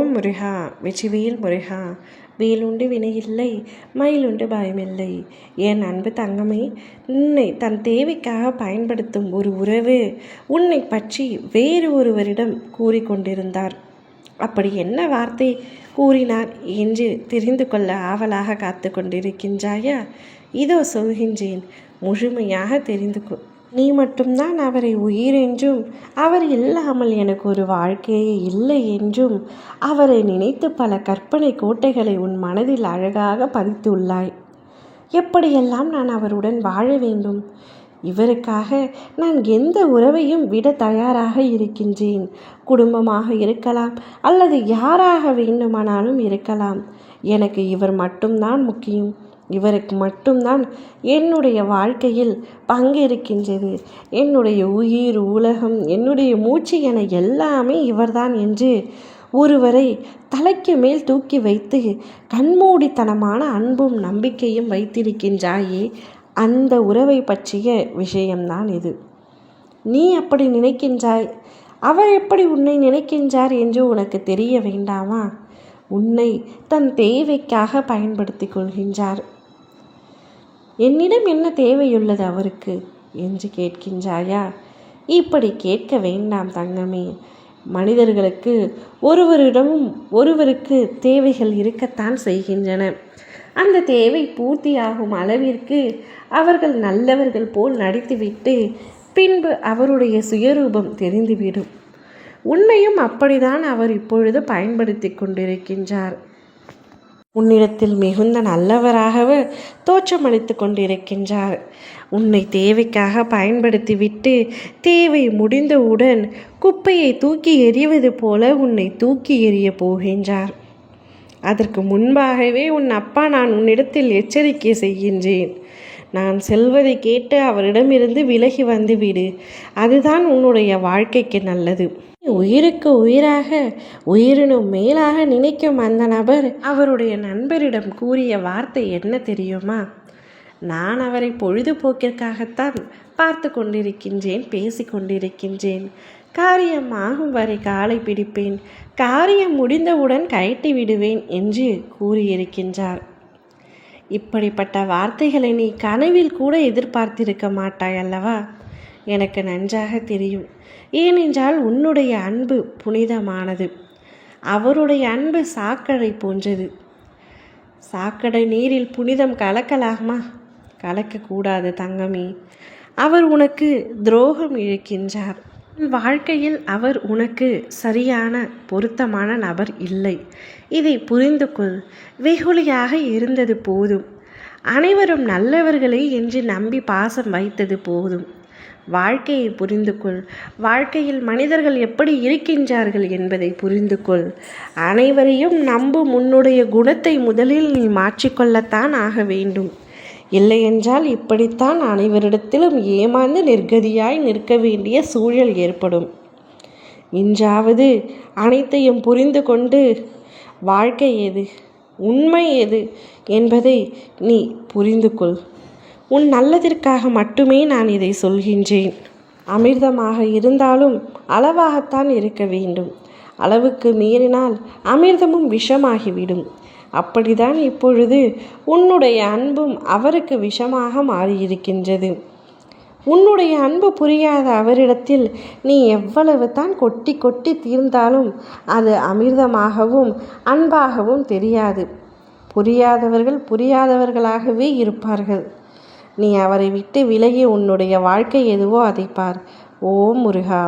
ஓம் முருகா, வெற்றிவேல் முருகா. வேலுண்டு வினையில்லை, மயிலுண்டு பயமில்லை. என் அன்பு தங்கமே, உன்னை தன் தேவைக்காக பயன்படுத்தும் ஒரு உறவு உன்னை பற்றி வேறு ஒருவரிடம் கூறிக்கொண்டிருந்தார். அப்படி என்ன வார்த்தை கூறினார் என்று தெரிந்து கொள்ள ஆவலாக காத்து கொண்டிருக்கின்றாயா? இதோ சொல்கின்றேன், முழுமையாக தெரிந்து கொள். நீ மட்டும்தான் அவரை உயிர் என்றும், அவர் இல்லாமல் எனக்கு ஒரு வாழ்க்கையே இல்லை என்றும், அவரை நினைத்து பல கற்பனை கோட்டைகளை உன் மனதில் அழகாக பதித்துள்ளாய். எப்படியெல்லாம் நான் அவருடன் வாழ வேண்டும், இவருக்காக நான் எந்த உறவையும் விட தயாராக இருக்கின்றேன். குடும்பமாக இருக்கலாம், அல்லது யாராக வேண்டுமானாலும் இருக்கலாம். எனக்கு இவர் மட்டும்தான் முக்கியம். இவருக்கு மட்டும்தான் என்னுடைய வாழ்க்கையில் பங்கு இருக்கின்றது. என்னுடைய உயிர், உலகம், என்னுடைய மூச்சு என எல்லாமே இவர்தான் என்று ஒருவரை தலைக்கு மேல் தூக்கி வைத்து கண்மூடித்தனமான அன்பும் நம்பிக்கையும் வைத்திருக்கின்றாயே, அந்த உறவை பற்றிய விஷயம்தான் இது. நீ அப்படி நினைக்கின்றாய், அவர் எப்படி உன்னை நினைக்கின்றார் என்று உனக்கு தெரிய வேண்டாமா? உன்னை தன் தேவைக்காக பயன்படுத்தி கொள்கின்றார். என்னிடம் என்ன தேவையுள்ளது அவருக்கு என்று கேட்கின்றாயா? இப்படி கேட்க வேண்டாம் தங்கமே. மனிதர்களுக்கு ஒருவருக்கு தேவைகள் இருக்கத்தான் செய்கின்றன. அந்த தேவை பூர்த்தியாகும் அளவிற்கு அவர்கள் நல்லவர்கள் போல் நடித்துவிட்டு பின்பு அவருடைய சுயரூபம் தெரிந்துவிடும். உன்னையும் அப்படிதான் அவர் இப்பொழுது பயன்படுத்தி கொண்டிருக்கின்றார். உன்னிடத்தில் மிகுந்த நல்லவராகவே தோற்றமளித்து கொண்டிருக்கின்றார். உன்னை தேவைக்காக பயன்படுத்திவிட்டு தேவை முடிந்தவுடன் குப்பையை தூக்கி எறிவது போல உன்னை தூக்கி எறிய போகின்றார். அதற்கு முன்பாகவே உன் அப்பா நான் உன்னிடத்தில் எச்சரிக்கை செய்கின்றேன். நான் செல்வதை கேட்டு அவரிடமிருந்து விலகி வந்துவிடு. அதுதான் உன்னுடைய வாழ்க்கைக்கு நல்லது. உயிருக்கு உயிராக, உயிரினும் மேலாக நினைக்கும் அந்த நபர் அவருடைய நண்பரிடம் கூறிய வார்த்தை என்ன தெரியுமா? நான் அவரை பொழுதுபோக்கிற்காகத்தான் பார்த்து கொண்டிருக்கின்றேன், பேசி கொண்டிருக்கின்றேன். காரியம் ஆகும் வரை காலை பிடிப்பேன், காரியம் முடிந்தவுடன் கழட்டி விடுவேன் என்று கூறியிருக்கின்றார். இப்படிப்பட்ட வார்த்தைகளை நீ கனவில் கூட எதிர்பார்த்திருக்க மாட்டாய் அல்லவா? எனக்கு நன்றாக தெரியும். ஏனென்றால் உன்னுடைய அன்பு புனிதமானது. அவருடைய அன்பு சாக்கடை போன்றது. சாக்கடை நீரில் புனிதம் கலக்கலாமா? கலக்கக்கூடாது தங்கமே. அவர் உனக்கு துரோகம் இழைக்கின்றார். வாழ்க்கையில் அவர் உனக்கு சரியான பொருத்தமான நபர் இல்லை. இதை புரிந்து கொள். வெகுளியாக இருந்தது போதும். அனைவரும் நல்லவர்களே என்று நம்பி பாசம் வைத்தது போதும். வாழ்க்கையை புரிந்து கொள். வாழ்க்கையில் மனிதர்கள் எப்படி இருக்கின்றார்கள் என்பதை புரிந்து கொள். அனைவரையும் நம்பும் உன்னுடைய குணத்தை முதலில் நீ மாற்றிக்கொள்ளத்தான் ஆக வேண்டும். இல்லையென்றால் இப்படித்தான் அனைவரிடத்திலும் ஏமாந்து நிர்கதியாய் நிற்க வேண்டிய சூழல் ஏற்படும். இன்றாவது அனைத்தையும் புரிந்து கொண்டு வாழ்க்கை எது, உண்மை எது என்பதை நீ புரிந்து கொள். உன் நல்லதிற்காக மட்டுமே நான் இதை சொல்கின்றேன். அமிர்தமாக இருந்தாலும் அளவாகத்தான் இருக்க வேண்டும். அளவுக்கு மீறினால் அமிர்தமும் விஷமாகிவிடும். அப்படிதான் இப்பொழுது உன்னுடைய அன்பும் அவருக்கு விஷமாக மாறியிருக்கின்றது. உன்னுடைய அன்பு புரியாத அவரிடத்தில் நீ எவ்வளவு தான் கொட்டி கொட்டி தீர்ந்தாலும் அது அமிர்தமாகவும் அன்பாகவும் தெரியாது. புரியாதவர்கள் புரியாதவர்களாகவே இருப்பார்கள். நீ அவரை விட்டு விலகி உன்னுடைய வாழ்க்கை எதுவோ அதை பார். ஓம் முருகா.